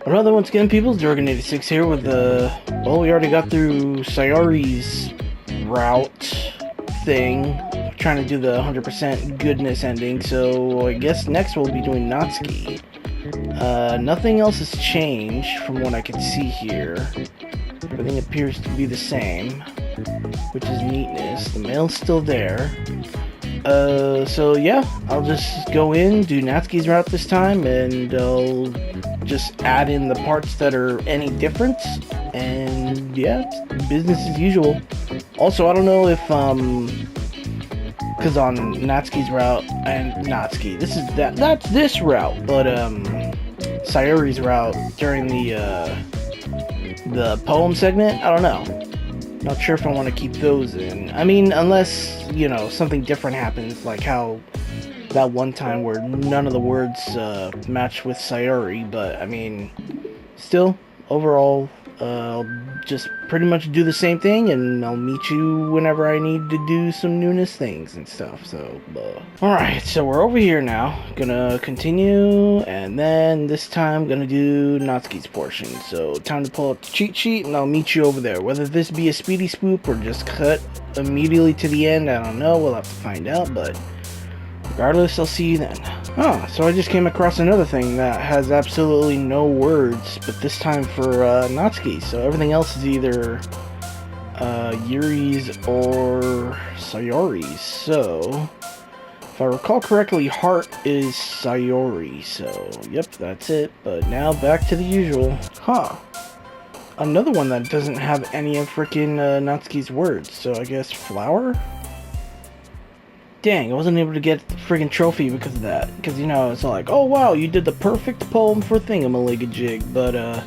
Another once again, people, Dragon86 here with well, we already got through Sayori's route thing, trying to do the 100% goodness ending, so I guess next we'll be doing Natsuki. Nothing else has changed from what I can see here. Everything appears to be the same, which is neatness. The mail's still there. So yeah, I'll just go in, do Natsuki's route this time, and I'll just add in the parts that are any different, and yeah, business as usual. Also, I don't know if, because on Natsuki's route, and Natsuki, that's this route, but, Sayori's route during the poem segment, I don't know. Not sure if I want to keep those in. I mean, unless, you know, something different happens, like how that one time where none of the words match with Sayori, but, I mean, still, overall, I'll just pretty much do the same thing, and I'll meet you whenever I need to do some newness things and stuff, so, Alright, so we're over here now. Gonna continue, and then this time gonna do Natsuki's portion. So, time to pull up the cheat sheet, and I'll meet you over there. Whether this be a speedy spoop or just cut immediately to the end, I don't know, we'll have to find out, but regardless, I'll see you then. Oh, so I just came across another thing that has absolutely no words, but this time for Natsuki. So everything else is either Yuri's or Sayori's. So, if I recall correctly, Heart is Sayori. So, yep, that's it. But now back to the usual. Huh. Another one that doesn't have any of frickin' Natsuki's words. So I guess Flower? Dang, I wasn't able to get the friggin' trophy because of that. Because, you know, it's like, oh wow, you did the perfect poem for Thingamajig, but,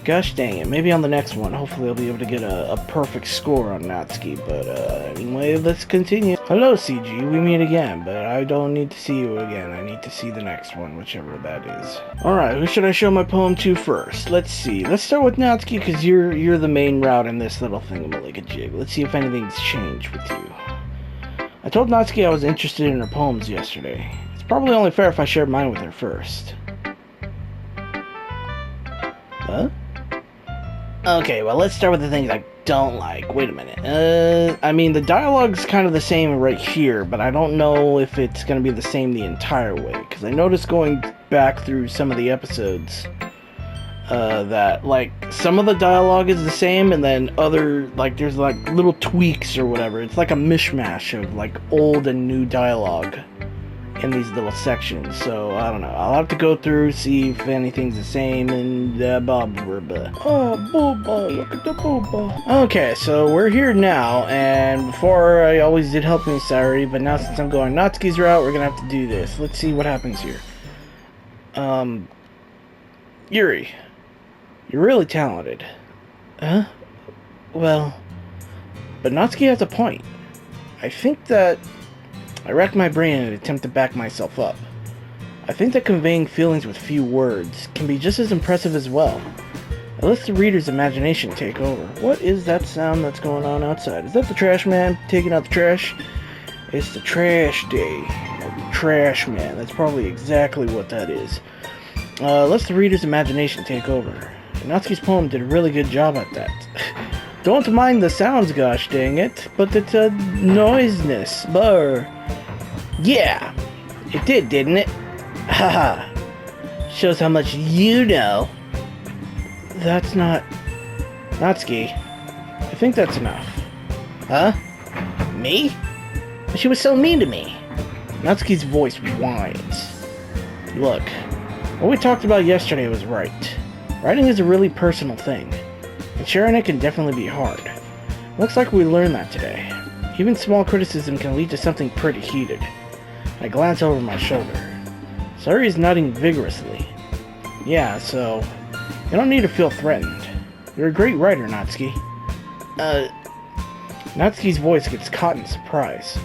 gosh dang it. Maybe on the next one, hopefully I'll be able to get a perfect score on Natsuki, but, anyway, let's continue. Hello, CG, we meet again, but I don't need to see you again. I need to see the next one, whichever that is. Alright, who should I show my poem to first? Let's see. Let's start with Natsuki, because you're the main route in this little Thingamajig. Let's see if anything's changed with you. I told Natsuki I was interested in her poems yesterday. It's probably only fair if I shared mine with her first. Huh? Okay, well, let's start with the things I don't like. Wait a minute. I mean, the dialogue's kind of the same right here, but I don't know if it's going to be the same the entire way, because I noticed going back through some of the episodes that, like, some of the dialogue is the same, and then other, like, there's, like, little tweaks or whatever. It's like a mishmash of, like, old and new dialogue in these little sections. So, I don't know. I'll have to go through, see if anything's the same, and, blah, blah, blah. Oh, booba, look at the booba. Okay, so we're here now, and before I always did help me, sorry, but now since I'm going Natsuki's route, we're gonna have to do this. Let's see what happens here. Yuri. You're really talented. Huh? Well, but Natsuki has a point. I think that I racked my brain in an attempt to back myself up. I think that conveying feelings with few words can be just as impressive as well. I let the reader's imagination take over. What is that sound that's going on outside? Is that the trash man taking out the trash? It's the trash day. The trash man. That's probably exactly what that is. Let the reader's imagination take over. Natsuki's poem did a really good job at that. Don't mind the sounds, gosh dang it, but it's a noiseness. Brr. Yeah, it did, didn't it? Haha. Shows how much you know. That's not... Natsuki, I think that's enough. Huh? Me? She was so mean to me. Natsuki's voice whines. Look, what we talked about yesterday was right. Writing is a really personal thing, and sharing it can definitely be hard. Looks like we learned that today. Even small criticism can lead to something pretty heated. I glance over my shoulder. Sayori is nodding vigorously. Yeah, so, you don't need to feel threatened. You're a great writer, Natsuki. Natsuki's voice gets caught in surprise.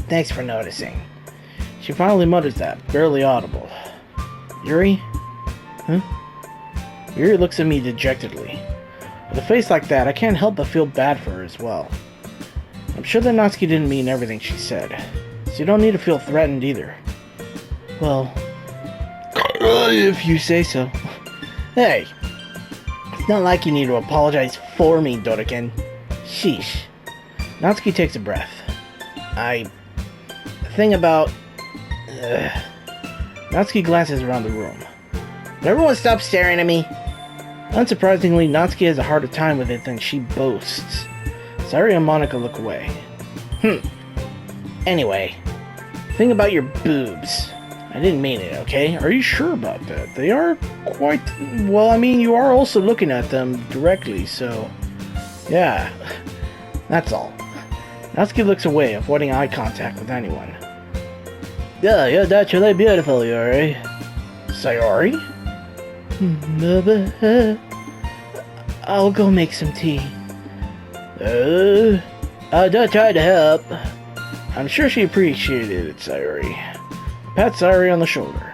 Thanks for noticing. She finally mutters that, barely audible. Yuri? Huh? Yuri looks at me dejectedly. With a face like that, I can't help but feel bad for her as well. I'm sure that Natsuki didn't mean everything she said, so you don't need to feel threatened either. Well, if you say so. Hey, it's not like you need to apologize for me, Dodokin. Sheesh. Natsuki takes a breath. The thing about... Natsuki glances around the room. Will everyone stop staring at me? Unsurprisingly, Natsuki has a harder time with it than she boasts. Sayuri and Monika look away. Anyway, thing about your boobs. I didn't mean it, okay? Are you sure about that? They are quite... Well, I mean, you are also looking at them directly, so... Yeah, that's all. Natsuki looks away, avoiding eye contact with anyone. Yeah, you're naturally beautiful, Yuri. Sayuri? I'll go make some tea. Don't try to help. I'm sure she appreciated it, Sayuri. Pat Sayuri on the shoulder.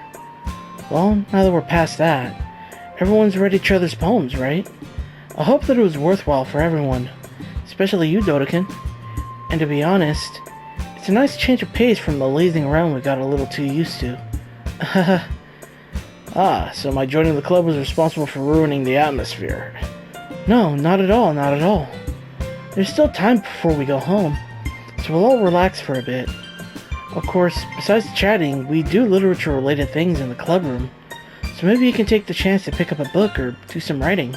Well, now that we're past that, everyone's read each other's poems, right? I hope that it was worthwhile for everyone, especially you, Dodokin. And to be honest, it's a nice change of pace from the lazing around we got a little too used to. So my joining the club was responsible for ruining the atmosphere. No, not at all, not at all. There's still time before we go home, so we'll all relax for a bit. Of course, besides chatting, we do literature-related things in the club room, so maybe you can take the chance to pick up a book or do some writing.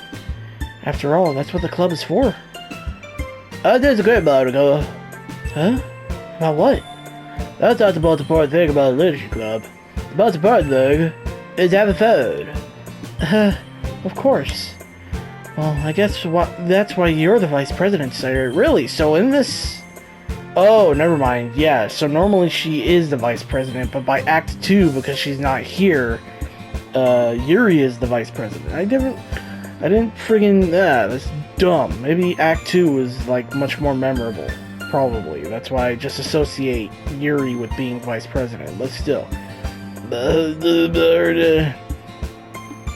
After all, that's what the club is for. That's a great article. Huh? About what? That's not the most important thing about a literature club. The most important thing is having fun. Of course. Well, I guess that's why you're the vice president, sire. Really? So in this... Oh, never mind. Yeah, so normally she is the vice president, but by Act 2, because she's not here, Yuri is the vice president. I didn't friggin... that's dumb. Maybe Act 2 is, like, much more memorable. Probably. That's why I just associate Yuri with being vice president, but still.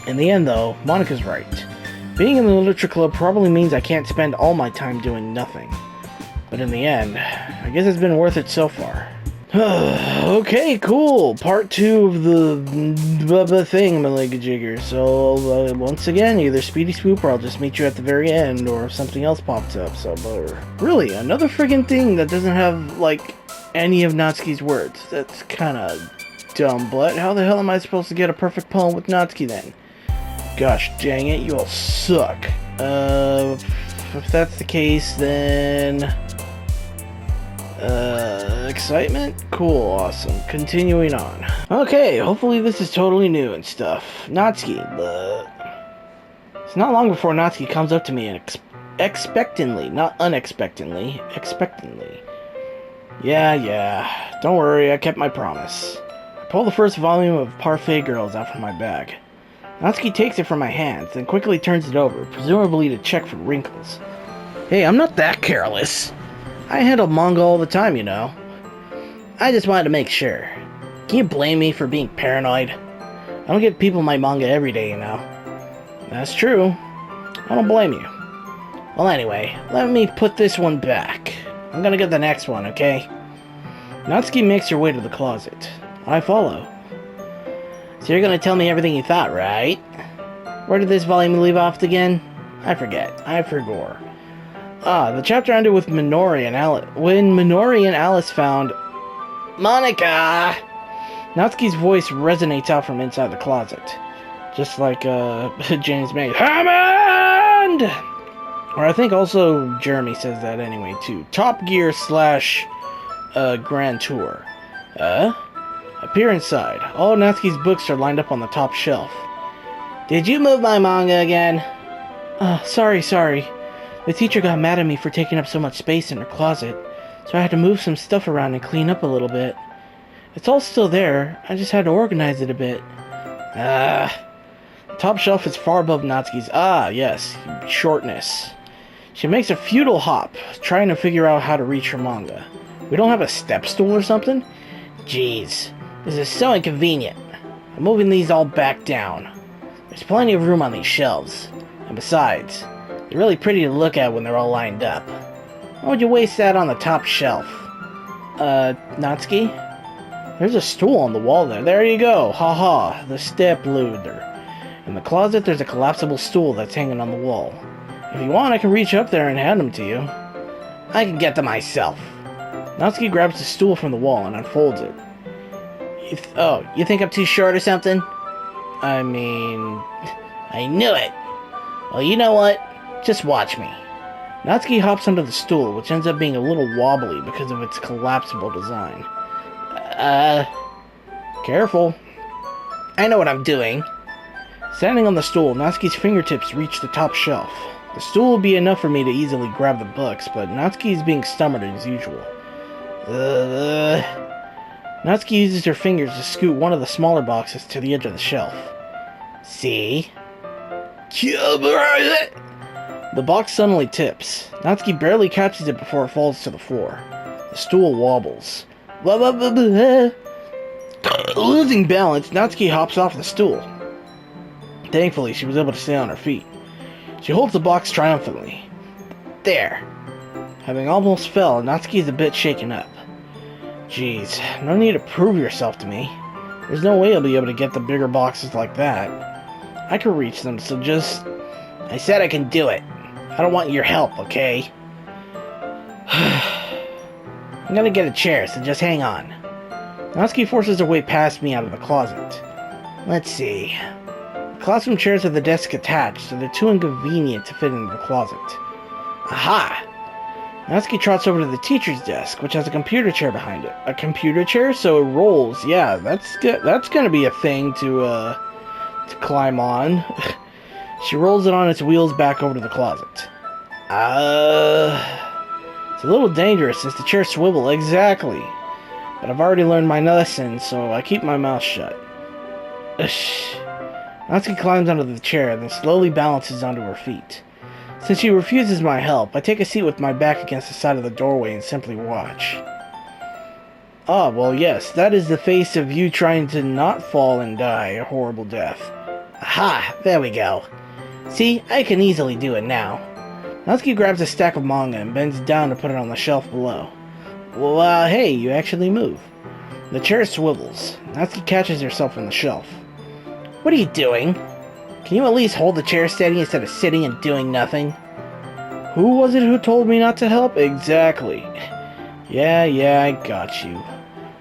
In the end, though, Monika's right. Being in the literature club probably means I can't spend all my time doing nothing. But in the end, I guess it's been worth it so far. Okay, cool. Part 2 of the thing, Maligajigger. So, once again, either Speedy Swoop or I'll just meet you at the very end, or if something else pops up. So, really, another friggin' thing that doesn't have, like, any of Natsuki's words. That's kinda dumb, but how the hell am I supposed to get a perfect poem with Natsuki then? Gosh dang it, you all suck. If that's the case, then... excitement? Cool, awesome. Continuing on. Okay, hopefully this is totally new and stuff. Natsuki, It's not long before Natsuki comes up to me and expectantly, not unexpectedly, expectantly. Yeah, don't worry, I kept my promise. I pull the first volume of Parfait Girls out from my bag. Natsuki takes it from my hands, then quickly turns it over, presumably to check for wrinkles. Hey, I'm not that careless. I handle manga all the time, you know. I just wanted to make sure. Can you blame me for being paranoid? I don't give people my manga every day, you know. That's true. I don't blame you. Well, anyway, let me put this one back. I'm gonna get the next one, okay? Natsuki makes her way to the closet. I follow. So you're gonna tell me everything you thought, right? Where did this volume leave off again? I forget. I forgot. The chapter ended with Minori and Alice. When Minori and Alice found... Monika! Natsuki's voice resonates out from inside the closet. Just like, James May. Hammond! Or I think also Jeremy says that anyway, too. Top Gear / Grand Tour. Appear inside. All Natsuki's books are lined up on the top shelf. Did you move my manga again? Sorry. The teacher got mad at me for taking up so much space in her closet, so I had to move some stuff around and clean up a little bit. It's all still there, I just had to organize it a bit. The top shelf is far above Natsuki's. Yes, shortness. She makes a futile hop, trying to figure out how to reach her manga. We don't have a step stool or something? Jeez, this is so inconvenient. I'm moving these all back down. There's plenty of room on these shelves. And besides, they're really pretty to look at when they're all lined up. Why would you waste that on the top shelf? Natsuki? There's a stool on the wall there. There you go. Haha, the step loader. In the closet, there's a collapsible stool that's hanging on the wall. If you want, I can reach up there and hand them to you. I can get them myself. Natsuki grabs the stool from the wall and unfolds it. You think I'm too short or something? I mean... I knew it! Well, you know what? Just watch me. Natsuki hops onto the stool, which ends up being a little wobbly because of its collapsible design. Careful. I know what I'm doing. Standing on the stool, Natsuki's fingertips reach the top shelf. The stool will be enough for me to easily grab the books, but Natsuki is being stubborn as usual. Natsuki uses her fingers to scoot one of the smaller boxes to the edge of the shelf. See? The box suddenly tips. Natsuki barely catches it before it falls to the floor. The stool wobbles. Losing balance, Natsuki hops off the stool. Thankfully, she was able to stay on her feet. She holds the box triumphantly. There. Having almost fell, Natsuki is a bit shaken up. Jeez, no need to prove yourself to me. There's no way I'll be able to get the bigger boxes like that. I can reach them, so just... I said I can do it. I don't want your help, okay? I'm gonna get a chair, so just hang on. Natsuki forces her way past me out of the closet. Let's see. The classroom chairs have the desk attached, so they're too inconvenient to fit into the closet. Aha! Natsuki trots over to the teacher's desk, which has a computer chair behind it. A computer chair? So it rolls. Yeah, that's gonna be a thing to climb on. She rolls it on its wheels back over to the closet. It's a little dangerous since the chairs swivel. Exactly. But I've already learned my lesson, so I keep my mouth shut. Natsuki climbs onto the chair, then slowly balances onto her feet. Since she refuses my help, I take a seat with my back against the side of the doorway and simply watch. Ah, well yes, that is the face of you trying to not fall and die a horrible death. Aha, there we go. See, I can easily do it now. Natsuki grabs a stack of manga and bends down to put it on the shelf below. Well, hey, you actually move. The chair swivels. Natsuki catches herself on the shelf. What are you doing? Can you at least hold the chair steady instead of sitting and doing nothing? Who was it who told me not to help? Exactly. Yeah, I got you.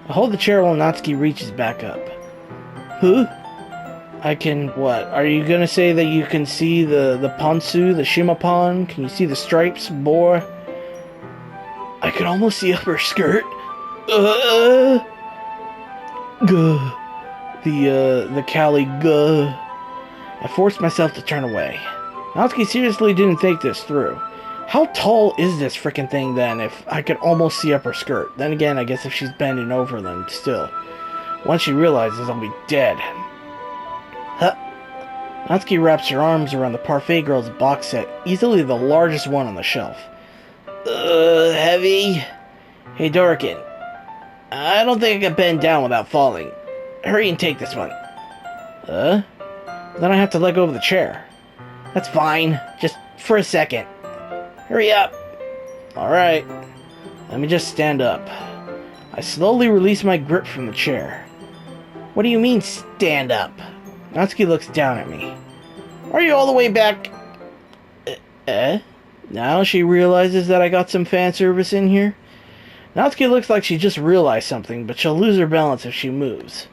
I hold the chair while Natsuki reaches back up. Huh? I can, what? Are you gonna say that you can see the pantsu, the shimapan? Can you see the stripes, boy? I can almost see up her skirt. The Cali guh. I forced myself to turn away. Natsuki seriously didn't think this through. How tall is this frickin' thing then if I could almost see up her skirt? Then again, I guess if she's bending over then still. Once she realizes I'll be dead. Huh. Natsuki wraps her arms around the Parfait Girls box set, easily the largest one on the shelf. Heavy? Hey, Dorikin. I don't think I can bend down without falling. Hurry and take this one. Then I have to let go of the chair. That's fine. Just for a second. Hurry up. Alright. Let me just stand up. I slowly release my grip from the chair. What do you mean, stand up? Natsuki looks down at me. Are you all the way back? Now she realizes that I got some fan service in here. Natsuki looks like she just realized something, but she'll lose her balance if she moves.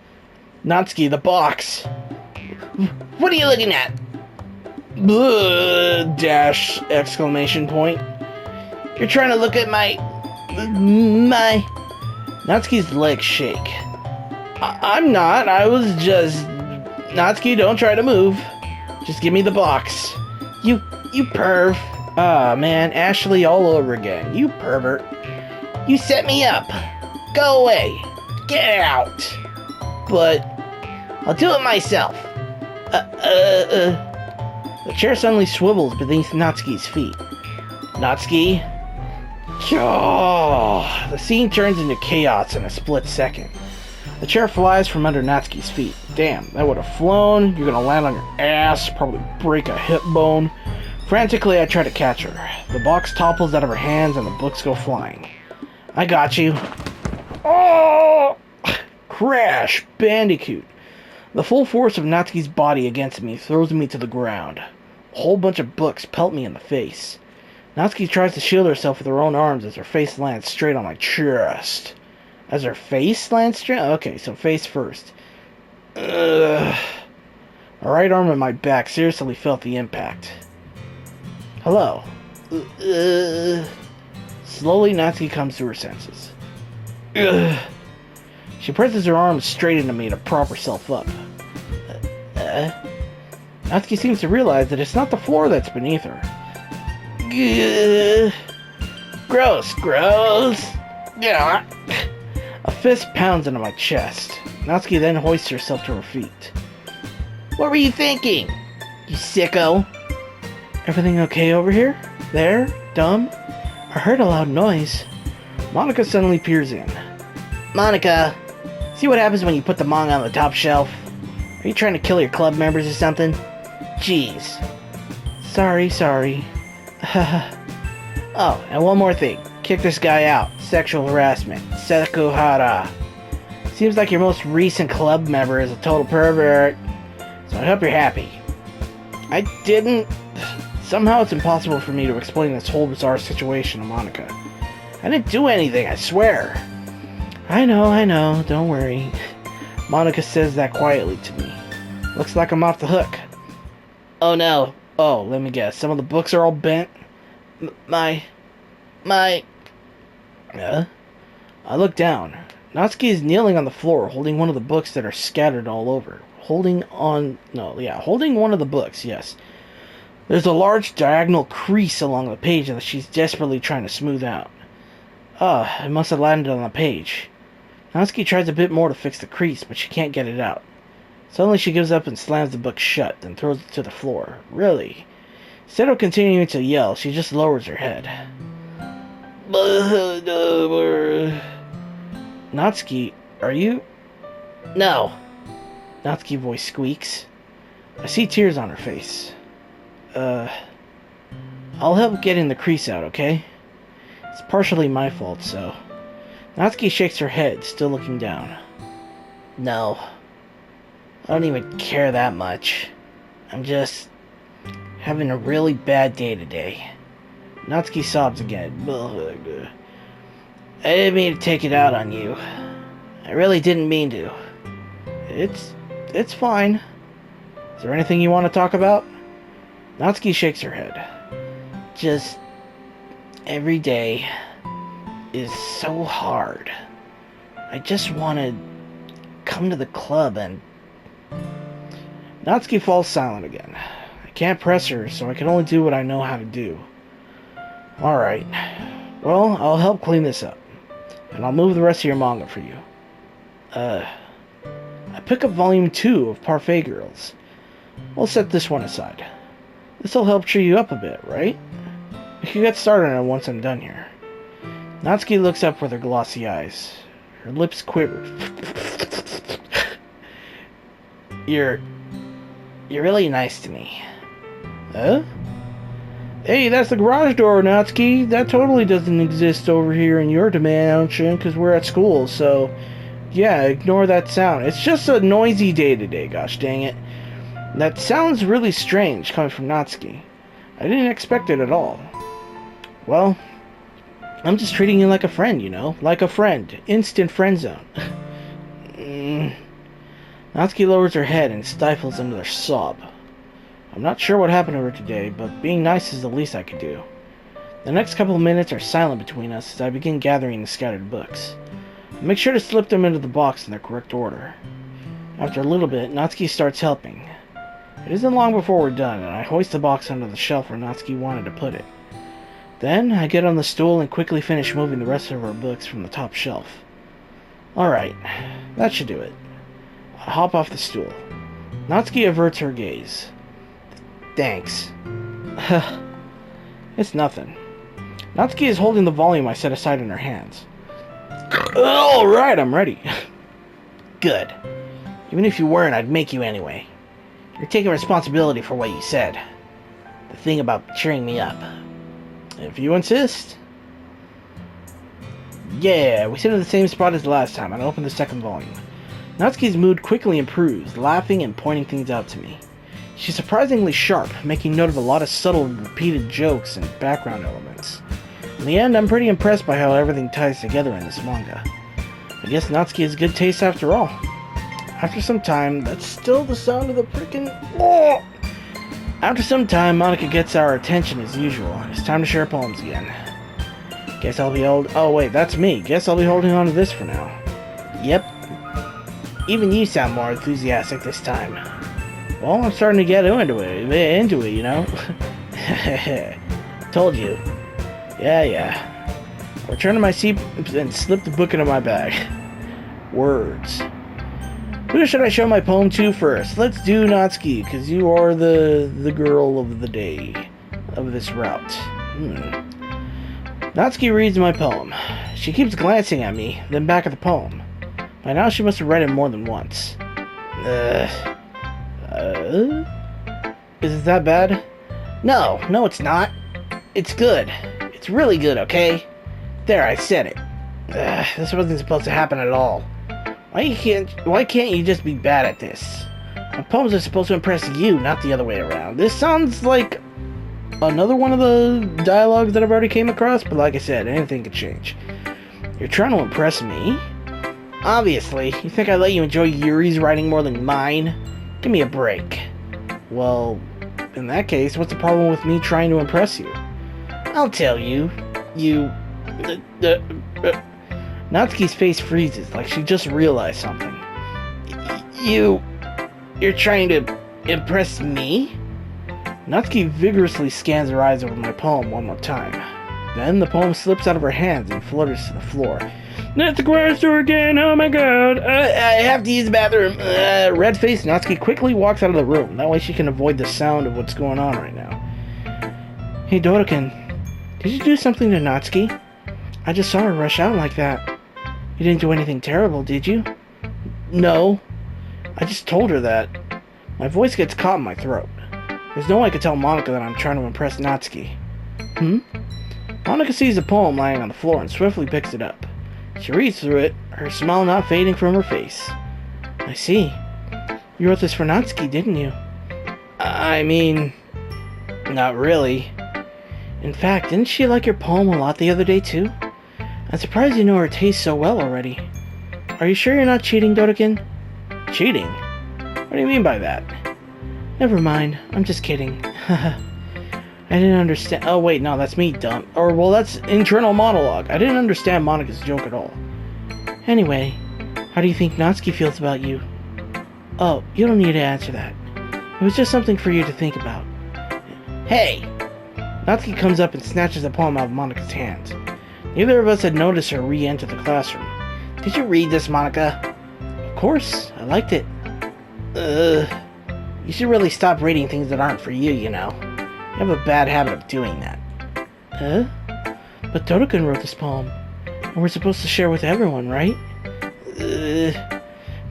Natsuki, the box! What are you looking at? Dash exclamation point. You're trying to look at my... Natsuki's legs shake. I'm not, I was just... Natsuki, don't try to move. Just give me the box. You perv. Ah, man, Ashley all over again. You pervert. You set me up. Go away. Get out. But I'll do it myself. The chair suddenly swivels beneath Natsuki's feet. Natsuki? Oh, the scene turns into chaos in a split second. The chair flies from under Natsuki's feet. Damn, that would have flown. You're gonna land on your ass, probably break a hip bone. Frantically, I try to catch her. The box topples out of her hands and the books go flying. I got you. Oh! Crash! Bandicoot. The full force of Natsuki's body against me throws me to the ground. A whole bunch of books pelt me in the face. Natsuki tries to shield herself with her own arms as her face lands straight on my chest. As her face lands straight? Okay, so face first. Ugh. My right arm and my back seriously felt the impact. Hello. Slowly, Natsuki comes to her senses. Ugh. She presses her arms straight into me to prop herself up. Natsuki seems to realize that it's not the floor that's beneath her. Ugh. Gross, gross. Yeah. A fist pounds into my chest. Natsuki then hoists herself to her feet. What were you thinking, you sicko? Everything okay over here? There? Dumb? I heard a loud noise. Monica suddenly peers in. Monica, see what happens when you put the manga on the top shelf? Are you trying to kill your club members or something? Jeez. Sorry. Oh, and one more thing. Kick this guy out. Sexual harassment. Sekuhara. Seems like your most recent club member is a total pervert. So I hope you're happy. I didn't... Somehow it's impossible for me to explain this whole bizarre situation to Monica. I didn't do anything, I swear. I know, don't worry. Monica says that quietly to me. Looks like I'm off the hook. Oh no. Oh, let me guess. Some of the books are all bent? I look down. Natsuki is kneeling on the floor, holding one of the books that are scattered all over. Holding one of the books, yes. There's a large diagonal crease along the page that she's desperately trying to smooth out. It must have landed on the page. Natsuki tries a bit more to fix the crease, but she can't get it out. Suddenly she gives up and slams the book shut, then throws it to the floor. Really? Instead of continuing to yell, she just lowers her head. Natsuki, are you... No. Natsuki's voice squeaks. I see tears on her face. I'll help getting the crease out, okay? It's partially my fault, so... Natsuki shakes her head, still looking down. No. I don't even care that much. I'm just... having a really bad day today. Natsuki sobs again. I didn't mean to take it out on you. I really didn't mean to. It's fine. Is there anything you want to talk about? Natsuki shakes her head. Just... every day is so hard. I just want to come to the club and... Natsuki falls silent again. I can't press her, so I can only do what I know how to do. Alright. Well, I'll help clean this up. And I'll move the rest of your manga for you. I pick up volume 2 of Parfait Girls. We'll set this one aside. This'll help cheer you up a bit, right? We can get started on it once I'm done here. Natsuki looks up with her glossy eyes. Her lips quiver. You're really nice to me. Huh? Hey, that's the garage door, Natsuki. That totally doesn't exist over here in your dimension because we're at school, so... yeah, ignore that sound. It's just a noisy day today, gosh dang it. That sounds really strange coming from Natsuki. I didn't expect it at all. Well, I'm just treating you like a friend, you know? Like a friend. Instant friend zone. Natsuki lowers her head and stifles another sob. I'm not sure what happened to her today, but being nice is the least I could do. The next couple of minutes are silent between us as I begin gathering the scattered books. I make sure to slip them into the box in their correct order. After a little bit, Natsuki starts helping. It isn't long before we're done, and I hoist the box onto the shelf where Natsuki wanted to put it. Then, I get on the stool and quickly finish moving the rest of our books from the top shelf. Alright, that should do it. I hop off the stool. Natsuki averts her gaze. Thanks. It's nothing. Natsuki is holding the volume I set aside in her hands. Alright, I'm ready. Good. Even if you weren't, I'd make you anyway. You're taking responsibility for what you said. The thing about cheering me up. If you insist. Yeah, we sit in the same spot as last time, and I open the second volume. Natsuki's mood quickly improves, laughing and pointing things out to me. She's surprisingly sharp, making note of a lot of subtle, repeated jokes and background elements. In the end, I'm pretty impressed by how everything ties together in this manga. I guess Natsuki has good taste after all. After some time, that's still the sound of the frickin'... Oh! After some time, Monica gets our attention as usual. It's time to share poems again. Guess I'll be Oh wait, that's me. Guess I'll be holding on to this for now. Yep. Even you sound more enthusiastic this time. Well, I'm starting to get into it, you know? Told you. Yeah. I returned to my seat and slipped the book into my bag. Words. Who should I show my poem to first? Let's do Natsuki, because you are the girl of the day of this route. Natsuki reads my poem. She keeps glancing at me, then back at the poem. By now she must have read it more than once. Is it that bad? No, it's not. It's good. It's really good, okay? There, I said it. This wasn't supposed to happen at all. Why can't you just be bad at this? My poems are supposed to impress you, not the other way around. This sounds like another one of the dialogues that I've already came across, but like I said, anything could change. You're trying to impress me? Obviously. You think I let you enjoy Yuri's writing more than mine? Give me a break. Well, in that case, what's the problem with me trying to impress you? I'll tell you. Natsuki's face freezes, like she just realized something. You're trying to impress me? Natsuki vigorously scans her eyes over my poem one more time. Then the poem slips out of her hands and flutters to the floor. Not the grocery store again, oh my god. I have to use the bathroom. Red-faced Natsuki quickly walks out of the room. That way she can avoid the sound of what's going on right now. Hey, Dodokin, did you do something to Natsuki? I just saw her rush out like that. You didn't do anything terrible, did you? No. I just told her that. My voice gets caught in my throat. There's no way I could tell Monica that I'm trying to impress Natsuki. Monica sees the poem lying on the floor and swiftly picks it up. She reads through it, her smile not fading from her face. I see. You wrote this for Natsuki, didn't you? I mean, not really. In fact, didn't she like your poem a lot the other day, too? I'm surprised you know her taste so well already. Are you sure you're not cheating, Dodokin? Cheating? What do you mean by that? Never mind, I'm just kidding. I didn't understand. Oh, wait, no, that's me, dumb. Or, well, that's internal monologue. I didn't understand Monica's joke at all. Anyway, how do you think Natsuki feels about you? Oh, you don't need to answer that. It was just something for you to think about. Hey! Natsuki comes up and snatches the poem out of Monica's hands. Neither of us had noticed her re-enter the classroom. Did you read this, Monica? Of course, I liked it. You should really stop reading things that aren't for you, you know. You have a bad habit of doing that. But Dodokin wrote this poem, and we're supposed to share with everyone, right?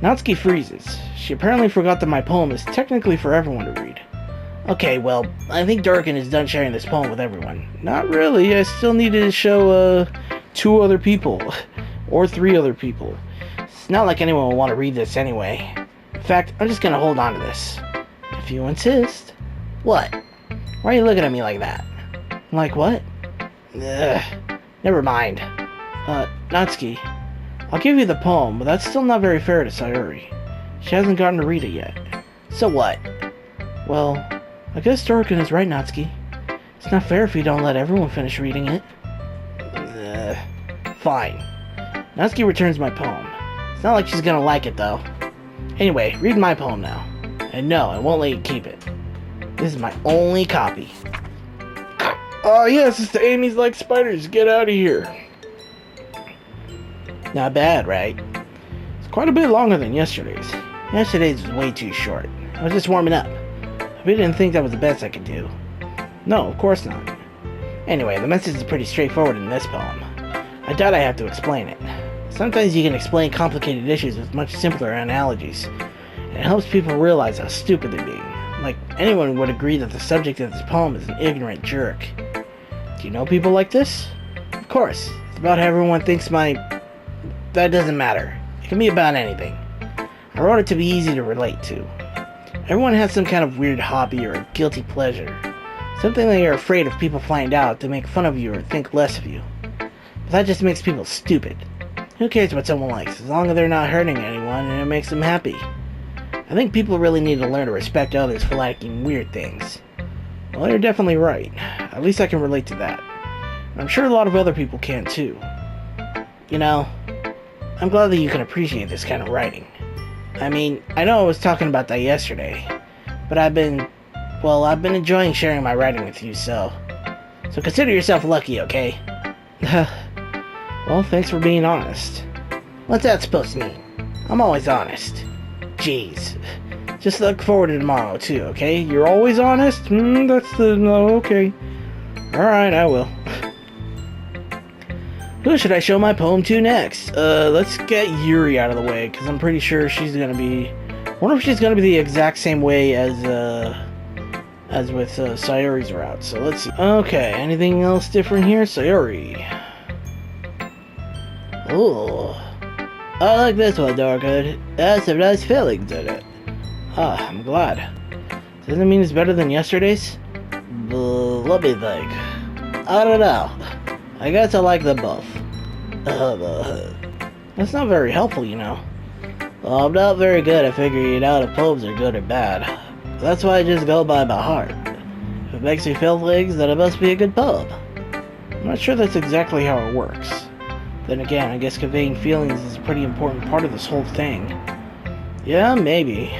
Natsuki freezes. She apparently forgot that my poem is technically for everyone to read. Okay, well, I think Dodokin is done sharing this poem with everyone. Not really, I still need to show, 2 other people. Or 3 other people. It's not like anyone will want to read this anyway. In fact, I'm just gonna hold on to this. If you insist. What? Why are you looking at me like that? Like what? Never mind. Natsuki, I'll give you the poem, but that's still not very fair to Sayuri. She hasn't gotten to read it yet. So what? Well, I guess Dodokin is right, Natsuki. It's not fair if you don't let everyone finish reading it. Fine. Natsuki returns my poem. It's not like she's gonna like it, though. Anyway, read my poem now. And no, I won't let you keep it. This is my only copy. Oh yes, it's the Amy's like spiders. Get out of here. Not bad, right? It's quite a bit longer than yesterday's. Yesterday's was way too short. I was just warming up. I really didn't think that was the best I could do. No, of course not. Anyway, the message is pretty straightforward in this poem. I doubt I have to explain it. Sometimes you can explain complicated issues with much simpler analogies. And it helps people realize how stupid they're being. Like, anyone would agree that the subject of this poem is an ignorant jerk. Do you know people like this? Of course. It's about how everyone thinks That doesn't matter. It can be about anything. I wrote it to be easy to relate to. Everyone has some kind of weird hobby or a guilty pleasure. Something that you're afraid if people find out, they make fun of you or think less of you. But that just makes people stupid. Who cares what someone likes, as long as they're not hurting anyone and it makes them happy? I think people really need to learn to respect others for liking weird things. Well, you're definitely right. At least I can relate to that. I'm sure a lot of other people can too. You know, I'm glad that you can appreciate this kind of writing. I mean, I know I was talking about that yesterday, but I've been enjoying sharing my writing with you, so consider yourself lucky, okay? Well, thanks for being honest. What's that supposed to mean? I'm always honest. Jeez. Just look forward to tomorrow, too, okay? You're always honest? No, okay. Alright, I will. Who should I show my poem to next? Let's get Yuri out of the way, because I'm pretty sure she's gonna be... I wonder if she's gonna be the exact same way as with Sayori's route. So let's see. Okay, anything else different here? Sayori. Ooh. I like this one, Darkhood. It has some nice feelings in it. Ah, I'm glad. Doesn't it mean it's better than yesterday's? Let me think. I don't know. I guess I like them both. That's not very helpful, you know. Well, I'm not very good at figuring out if poems are good or bad. That's why I just go by my heart. If it makes me feel things, then it must be a good poem. I'm not sure that's exactly how it works. Then again, I guess conveying feelings is a pretty important part of this whole thing. Yeah, maybe.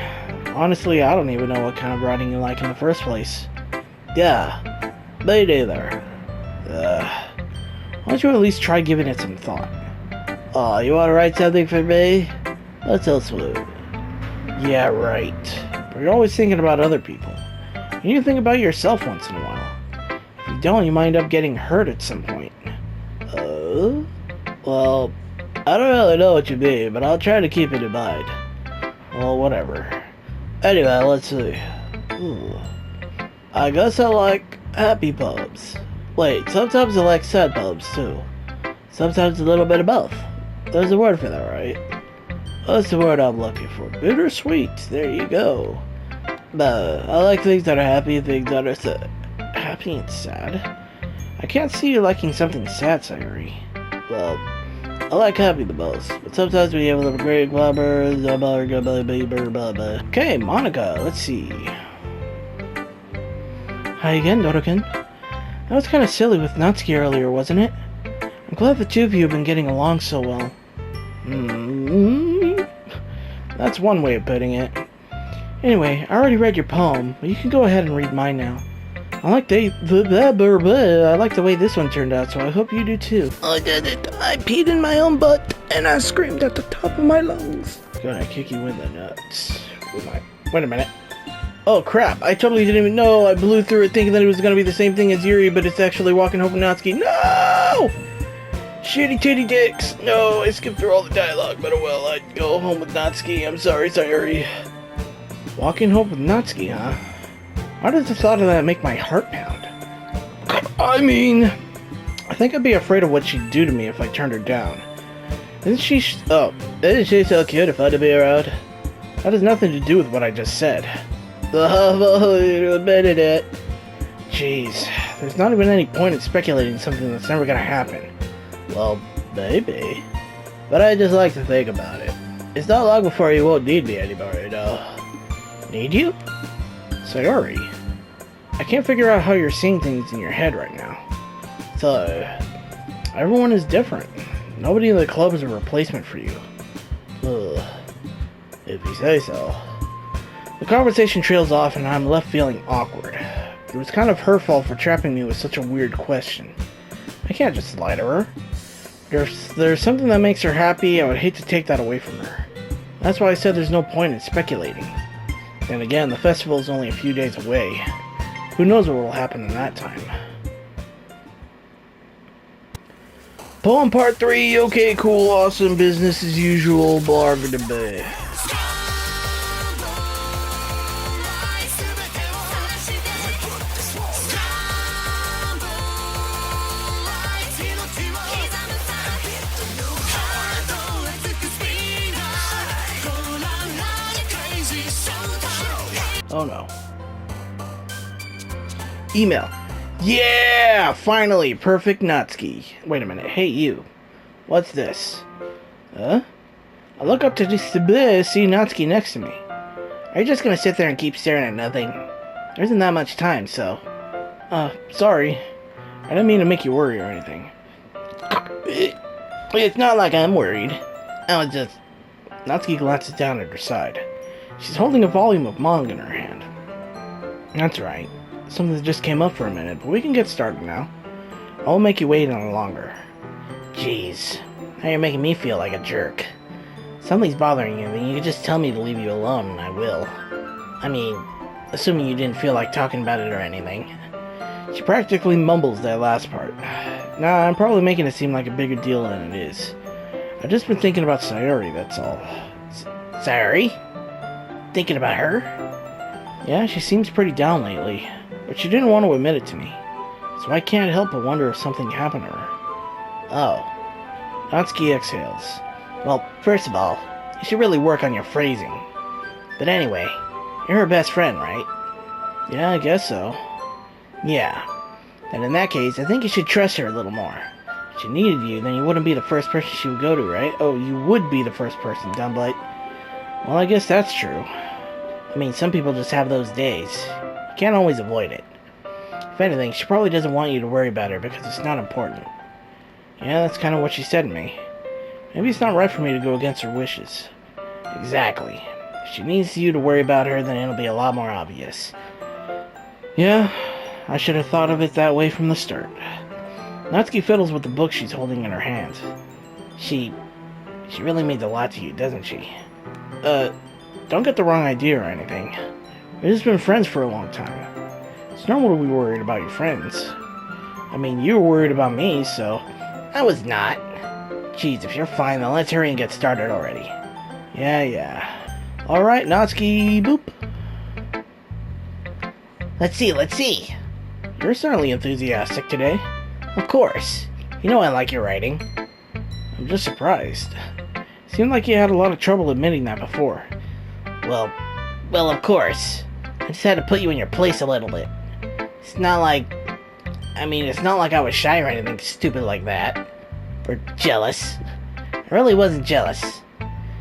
Honestly, I don't even know what kind of writing you like in the first place. Yeah, me neither. Why don't you at least try giving it some thought? Aw, you want to write something for me? That's so smooth. Yeah, right. But you're always thinking about other people. You need to think about yourself once in a while. If you don't, you might end up getting hurt at some point. Well, I don't really know what you mean, but I'll try to keep it in mind. Well, whatever. Anyway, let's see. Ooh. I guess I like happy poems. Wait, sometimes I like sad poems too. Sometimes a little bit of both. There's a word for that, right? What's the word I'm looking for? Bittersweet. There you go. I like things that are happy and things that are sad. Happy and sad? I can't see you liking something sad, Sayori. Well, I like happy the most, but sometimes we have a little great blubber. Okay, Monica, let's see. Hi again, Dodokin. That was kind of silly with Natsuki earlier, wasn't it? I'm glad the two of you have been getting along so well. That's one way of putting it. Anyway, I already read your poem, but you can go ahead and read mine now. I like the way this one turned out, so I hope you do too. I did it. I peed in my own butt, and I screamed at the top of my lungs. Gonna kick you in the nuts. Wait a minute. Oh crap, I totally didn't even know. I blew through it thinking that it was gonna be the same thing as Yuri, but it's actually Walking Home with Natsuki. No! Shitty titty dicks. No, I skipped through all the dialogue, but oh well, I'd go home with Natsuki. I'm sorry, Sayori. Walking Home with Natsuki, huh? Why does the thought of that make my heart pound? I mean, I think I'd be afraid of what she'd do to me if I turned her down. Isn't she so cute and fun to be around? That has nothing to do with what I just said. You admitted it. Jeez, there's not even any point in speculating something that's never gonna happen. Well, maybe. But I just like to think about it. It's not long before you won't need me anymore, you know. Need you? Sayori, I can't figure out how you're seeing things in your head right now. So, everyone is different. Nobody in the club is a replacement for you. Ugh. If you say so. The conversation trails off and I'm left feeling awkward. It was kind of her fault for trapping me with such a weird question. I can't just lie to her. There's something that makes her happy. I would hate to take that away from her. That's why I said there's no point in speculating. And again, the festival is only a few days away. Who knows what will happen in that time. Poem part 3, okay, cool, awesome, business as usual, bargain to bay. Oh no. Email. Yeah! Finally! Perfect Natsuki. Wait a minute. Hey, you. What's this? Huh? I look up to see Natsuki next to me. Are you just gonna sit there and keep staring at nothing? There isn't that much time, so... sorry. I didn't mean to make you worry or anything. It's not like I'm worried. I was just... Natsuki glances down at her side. She's holding a volume of manga in her hand. That's right. Something that just came up for a minute, but we can get started now. I won't make you wait any longer. Jeez. Now you're making me feel like a jerk. Something's bothering you, then you can just tell me to leave you alone, and I will. I mean, assuming you didn't feel like talking about it or anything. She practically mumbles that last part. Nah, I'm probably making it seem like a bigger deal than it is. I've just been thinking about Sayori, that's all. Sayori? Thinking about her? Yeah, she seems pretty down lately, but she didn't want to admit it to me. So I can't help but wonder if something happened to her. Oh. Natsuki exhales. Well, first of all, you should really work on your phrasing. But anyway, you're her best friend, right? Yeah, I guess so. Yeah. And in that case, I think you should trust her a little more. If she needed you, then you wouldn't be the first person she would go to, right? Oh, you would be the first person, Dumbblight. Well, I guess that's true. I mean, some people just have those days. You can't always avoid it. If anything, she probably doesn't want you to worry about her because it's not important. Yeah, that's kind of what she said to me. Maybe it's not right for me to go against her wishes. Exactly. If she needs you to worry about her, then it'll be a lot more obvious. Yeah, I should have thought of it that way from the start. Natsuki fiddles with the book she's holding in her hands. She really means a lot to you, doesn't she? Don't get the wrong idea or anything. We've just been friends for a long time. It's normal to be worried about your friends. I mean, you were worried about me, so... I was not. Jeez, if you're fine, then let's hurry and get started already. Yeah. Alright, Natsuki, boop. Let's see. You're certainly enthusiastic today. Of course. You know I like your writing. I'm just surprised. Seemed like you had a lot of trouble admitting that before. Well, of course. I just had to put you in your place a little bit. It's not like I was shy or anything stupid like that. Or jealous. I really wasn't jealous.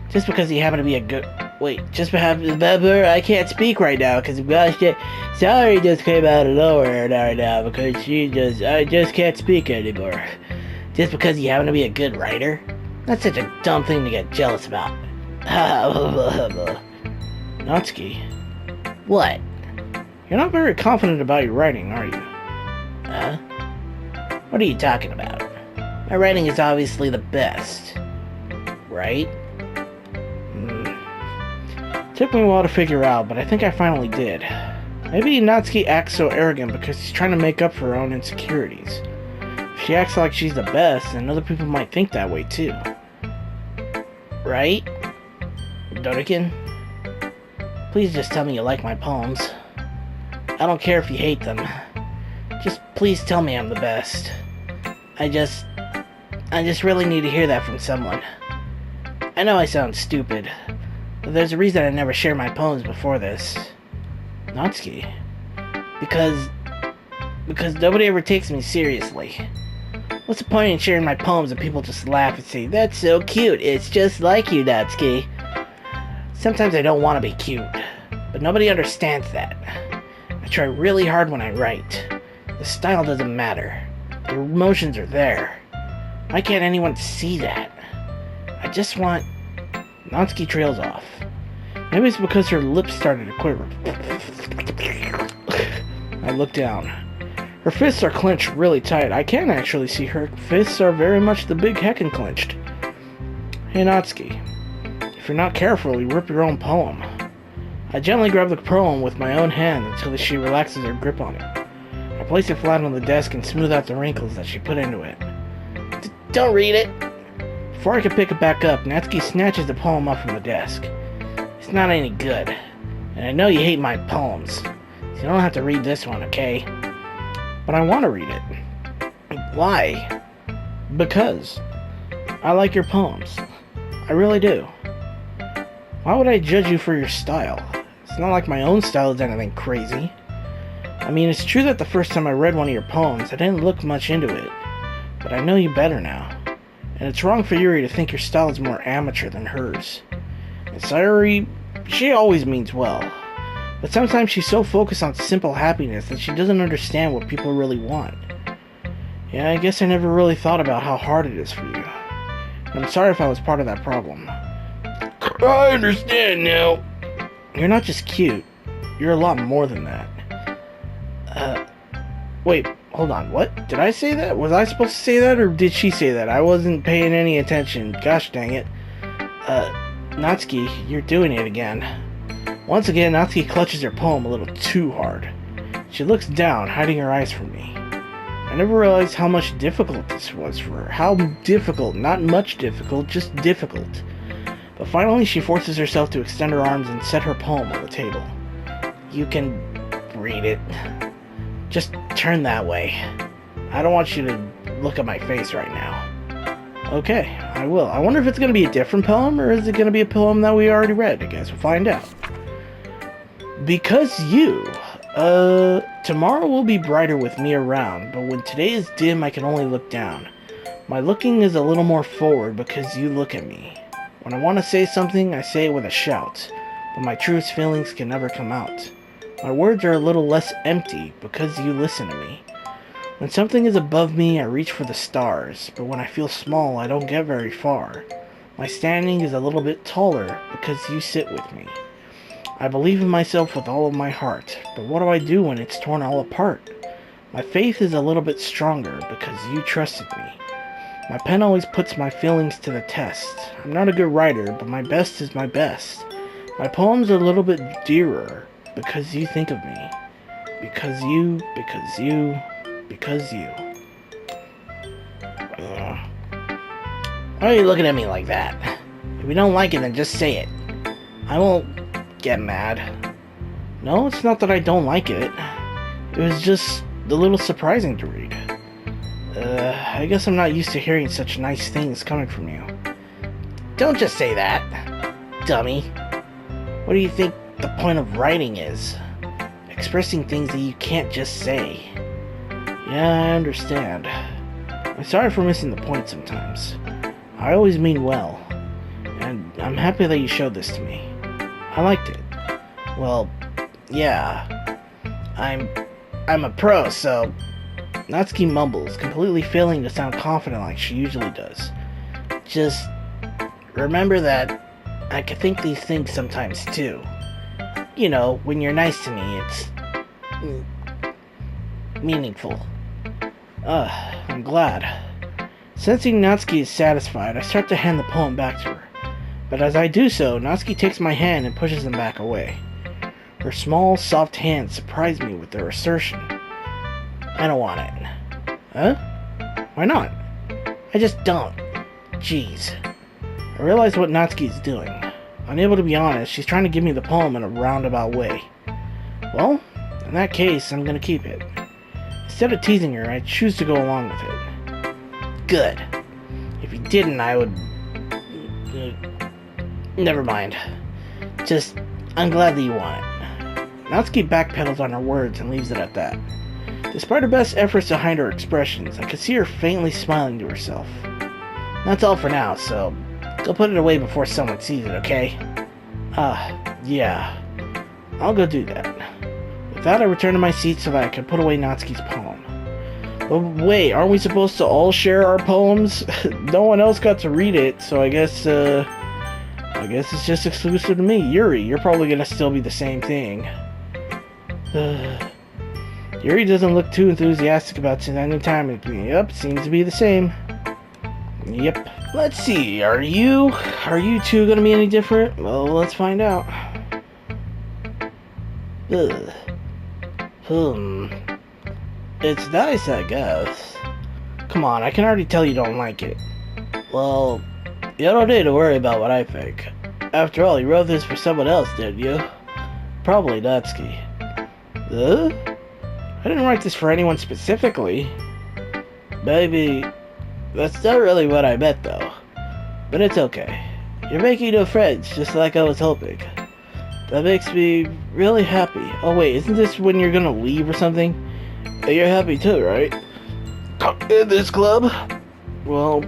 Just because you happen to be a good... Wait, just because... I can't speak right now because... Sorry just came out of nowhere right now because I just can't speak anymore. Just because you happen to be a good writer? That's such a dumb thing to get jealous about. Natsuki. What? You're not very confident about your writing, are you? Huh? What are you talking about? My writing is obviously the best. Right? Took me a while to figure out, but I think I finally did. Maybe Natsuki acts so arrogant because she's trying to make up for her own insecurities. If she acts like she's the best, then other people might think that way too. Right? Dodokin? Please just tell me you like my poems. I don't care if you hate them. Just please tell me I'm the best. I just really need to hear that from someone. I know I sound stupid, but there's a reason I never shared my poems before this. Natsuki. Because nobody ever takes me seriously. What's the point in sharing my poems and people just laugh and say, "That's so cute, it's just like you, Natsuki." Sometimes I don't want to be cute, but nobody understands that. I try really hard when I write. The style doesn't matter. The emotions are there. Why can't anyone see that? I just want... Natsuki trails off. Maybe it's because her lips started to quiver. I look down. Her fists are clenched really tight. I can actually see her fists are very much the big heckin' clenched. Hey Natsuki, if you're not careful, you rip your own poem. I gently grab the poem with my own hand until she relaxes her grip on it. I place it flat on the desk and smooth out the wrinkles that she put into it. Don't read it! Before I can pick it back up, Natsuki snatches the poem up from the desk. It's not any good. And I know you hate my poems. So you don't have to read this one, okay? But I want to read it. Why? Because I like your poems. I really do. Why would I judge you for your style? It's not like my own style is anything crazy. I mean, it's true that the first time I read one of your poems, I didn't look much into it. But I know you better now. And it's wrong for Yuri to think your style is more amateur than hers. And Sayuri, she always means well. But sometimes she's so focused on simple happiness that she doesn't understand what people really want. Yeah, I guess I never really thought about how hard it is for you. And I'm sorry if I was part of that problem. I understand now. You're not just cute. You're a lot more than that. Wait, hold on, what? Did I say that? Was I supposed to say that, or did she say that? I wasn't paying any attention. Gosh dang it. Natsuki, you're doing it again. Once again, Natsuki clutches her poem a little too hard. She looks down, hiding her eyes from me. I never realized how much difficult this was for her. How difficult, not much difficult, just difficult. But finally, she forces herself to extend her arms and set her poem on the table. You can read it. Just turn that way. I don't want you to look at my face right now. Okay, I will. I wonder if it's going to be a different poem, or is it going to be a poem that we already read? I guess we'll find out. Because you. Tomorrow will be brighter with me around, but when today is dim, I can only look down. My looking is a little more forward because you look at me. When I want to say something, I say it with a shout, but my truest feelings can never come out. My words are a little less empty because you listen to me. When something is above me, I reach for the stars, but when I feel small, I don't get very far. My standing is a little bit taller because you sit with me. I believe in myself with all of my heart, but what do I do when it's torn all apart? My faith is a little bit stronger because you trusted me. My pen always puts my feelings to the test. I'm not a good writer, but my best is my best. My poems are a little bit dearer because you think of me. Because you. Why are you looking at me like that? If you don't like it, then just say it. I won't get mad. No, it's not that I don't like it. It was just a little surprising to read. I guess I'm not used to hearing such nice things coming from you. Don't just say that, dummy. What do you think the point of writing is? Expressing things that you can't just say. Yeah, I understand. I'm sorry for missing the point sometimes. I always mean well. And I'm happy that you showed this to me. I liked it. Well, yeah. I'm a pro, so... Natsuki mumbles, completely failing to sound confident like she usually does. Just remember that I can think these things sometimes too. You know, when you're nice to me, it's meaningful. I'm glad. Sensing Natsuki is satisfied, I start to hand the poem back to her. But as I do so, Natsuki takes my hand and pushes them back away. Her small, soft hands surprise me with their assertion. I don't want it. Huh? Why not? I just don't. Jeez. I realize what Natsuki is doing. Unable to be honest, she's trying to give me the poem in a roundabout way. Well, in that case, I'm gonna keep it. Instead of teasing her, I choose to go along with it. Good. If you didn't, I would... never mind. Just, I'm glad that you want it. Natsuki backpedals on her words and leaves it at that. Despite her best efforts to hide her expressions, I could see her faintly smiling to herself. That's all for now, so go put it away before someone sees it, okay? Yeah. I'll go do that. With that, I return to my seat so that I can put away Natsuki's poem. But wait, aren't we supposed to all share our poems? No one else got to read it, so I guess it's just exclusive to me. Yuri, you're probably gonna still be the same thing. Yuri doesn't look too enthusiastic about spending time with me. Yep, seems to be the same. Yep. Let's see, are you two gonna be any different? Well, let's find out. Ugh. It's nice, I guess. Come on, I can already tell you don't like it. Well, you don't need to worry about what I think. After all, you wrote this for someone else, didn't you? Probably Natsuki. I didn't write this for anyone specifically. Maybe... That's not really what I meant, though. But it's okay. You're making new friends, just like I was hoping. That makes me really happy. Oh wait, isn't this when you're gonna leave or something? Hey, you're happy too, right? In this club? Well,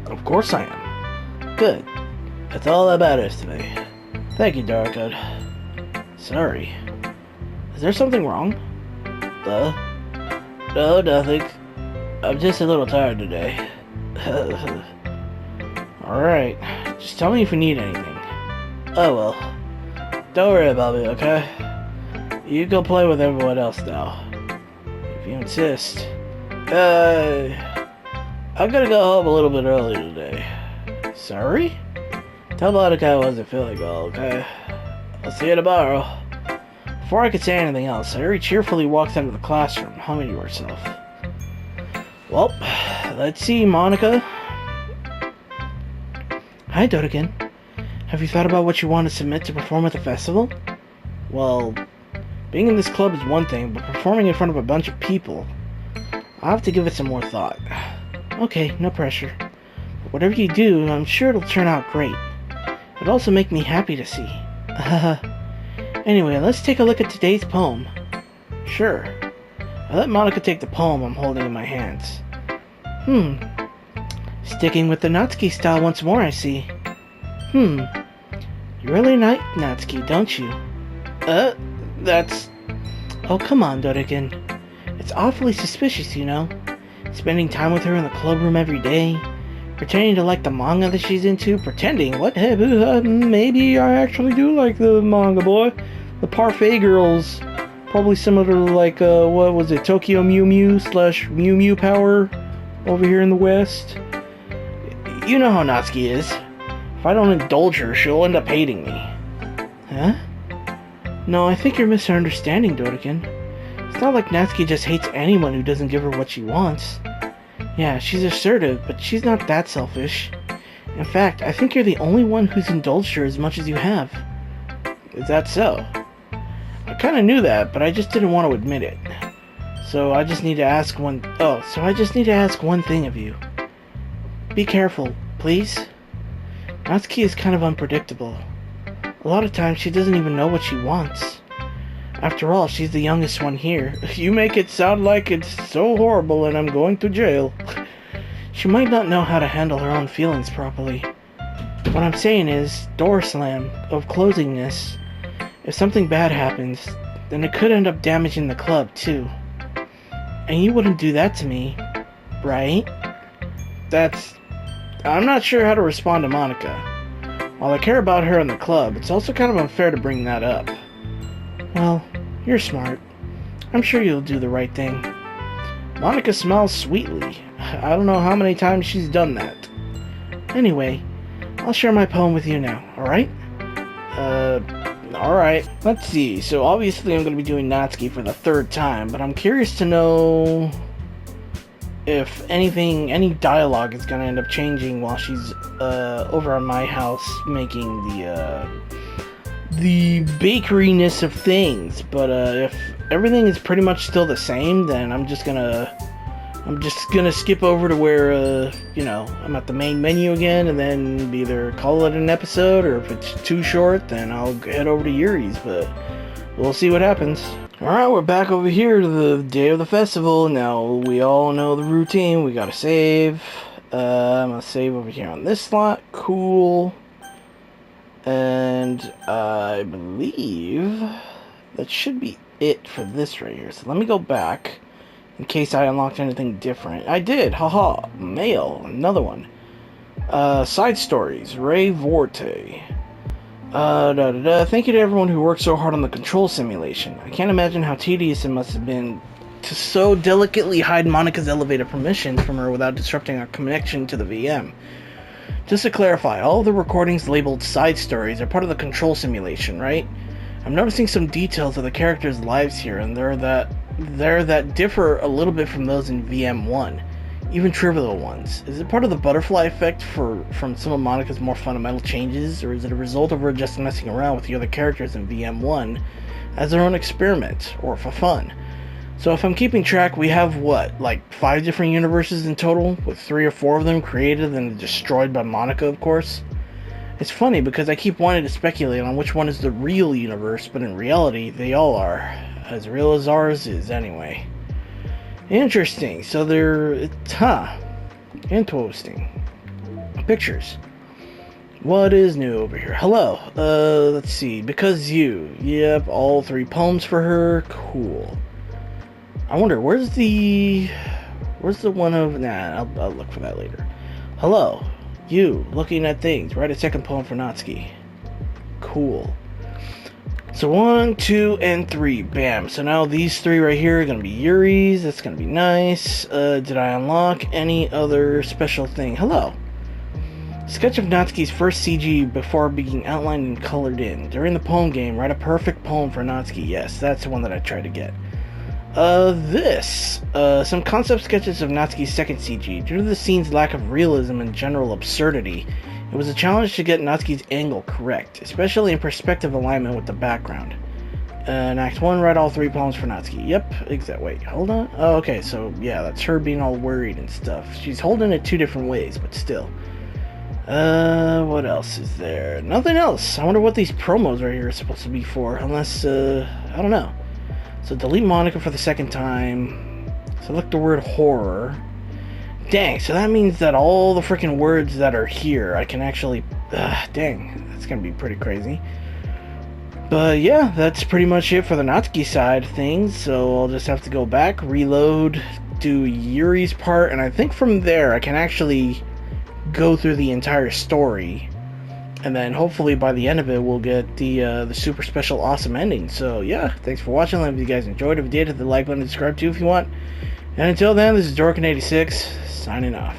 of course I am. Good. That's all that matters to me. Thank you, Darkwood. Sorry. Is there something wrong? No, nothing. I'm just a little tired today. Alright. Just tell me if you need anything. Oh well. Don't worry about me, okay? You go play with everyone else now. If you insist. I'm gonna go home a little bit early today. Sorry? Tell Monica I wasn't feeling well, okay? I'll see you tomorrow. Before I could say anything else, Yuri cheerfully walked out of the classroom, humming to herself. Well, let's see, Monica. Hi, Dodokin. Have you thought about what you want to submit to perform at the festival? Well, being in this club is one thing, but performing in front of a bunch of people, I'll have to give it some more thought. Okay, no pressure. But whatever you do, I'm sure it'll turn out great. It'll also make me happy to see. Anyway, let's take a look at today's poem. Sure. I let Monica take the poem I'm holding in my hands. Sticking with the Natsuki style once more, I see. You really like Natsuki, don't you? That's... Oh, come on, Dodokin. It's awfully suspicious, you know. Spending time with her in the club room every day. Pretending to like the manga that she's into. Pretending? What? Maybe I actually do like the manga, boy. The Parfait Girls. Probably similar to, like, what was it? Tokyo Mew Mew / Mew Mew Power over here in the West. You know how Natsuki is. If I don't indulge her, she'll end up hating me. Huh? No, I think you're misunderstanding, Dodokin. It's not like Natsuki just hates anyone who doesn't give her what she wants. Yeah, she's assertive, but she's not that selfish. In fact, I think you're the only one who's indulged her as much as you have. Is that so? I kinda knew that, but I just didn't want to admit it. So I just need to ask one thing of you. Be careful, please. Natsuki is kind of unpredictable. A lot of times she doesn't even know what she wants. After all, she's the youngest one here. You make it sound like it's so horrible and I'm going to jail. She might not know how to handle her own feelings properly. What I'm saying is, door slam, of closingness. If something bad happens, then it could end up damaging the club too. And you wouldn't do that to me, right? I'm not sure how to respond to Monica. While I care about her and the club, it's also kind of unfair to bring that up. Well, you're smart. I'm sure you'll do the right thing. Monica smiles sweetly. I don't know how many times she's done that. Anyway, I'll share my poem with you now, alright? Alright. Let's see. So obviously I'm going to be doing Natsuki for the third time, but I'm curious to know if any dialogue is going to end up changing while she's over at my house making the bakeryness of things. But if everything is pretty much still the same, then I'm just gonna skip over to where I'm at the main menu again, and then either call it an episode, or if it's too short, then I'll head over to Yuri's. But we'll see what happens. Alright, we're back over here to the day of the festival. Now, we all know the routine. We gotta save. I'm gonna save over here on this slot. Cool. And I believe that should be it for this right here. So let me go back in case I unlocked anything different. I did. Haha. Mail. Another one. Side stories. Ray Vorte. Thank you to everyone who worked so hard on the control simulation. I can't imagine how tedious it must have been to so delicately hide Monica's elevator permissions from her without disrupting our connection to the VM. Just to clarify, all of the recordings labeled side stories are part of the control simulation, right? I'm noticing some details of the characters' lives here, and there that differ a little bit from those in VM1. Even trivial ones. Is it part of the butterfly effect from some of Monica's more fundamental changes, or is it a result of her just messing around with the other characters in VM1 as their own experiment, or for fun? So if I'm keeping track, we have like 5 different universes in total, with 3 or 4 of them created and destroyed by Monica, of course. It's funny because I keep wanting to speculate on which one is the real universe, but in reality, they all are. As real as ours is, anyway. Interesting. So interesting. Pictures. What is new over here? Hello. Let's see. Because you. Yep, all 3 poems for her. Cool. I wonder, where's the one of... Nah, I'll look for that later. Hello. You. Looking at things. Write a second poem for Natsuki. Cool. So 1, 2, and 3. Bam. So now these 3 right here are going to be Yuri's. That's going to be nice. Did I unlock any other special thing? Hello. Sketch of Natsuki's first CG before being outlined and colored in. During the poem game, write a perfect poem for Natsuki. Yes, that's the one that I tried to get. Some concept sketches of Natsuki's second CG. Due to the scene's lack of realism and general absurdity, it was a challenge to get Natsuki's angle correct, especially in perspective alignment with the background. In Act 1, write all 3 poems for Natsuki. Yep, wait, hold on. Oh, okay, so yeah, that's her being all worried and stuff. She's holding it 2 different ways, but still. What else is there? Nothing else. I wonder what these promos right here are supposed to be for, unless, I don't know. So delete Monica for the 2nd time. Select the word horror. Dang, so that means that all the freaking words that are here, I can actually... dang, that's gonna be pretty crazy. But yeah, that's pretty much it for the Natsuki side of things, so I'll just have to go back, reload, do Yuri's part, and I think from there I can actually go through the entire story, and then hopefully by the end of it we'll get the super special awesome ending. So yeah, thanks for watching. Let me know if you guys enjoyed. If you did, hit the like button and subscribe too if you want. And until then, this is Dorkin86 signing off.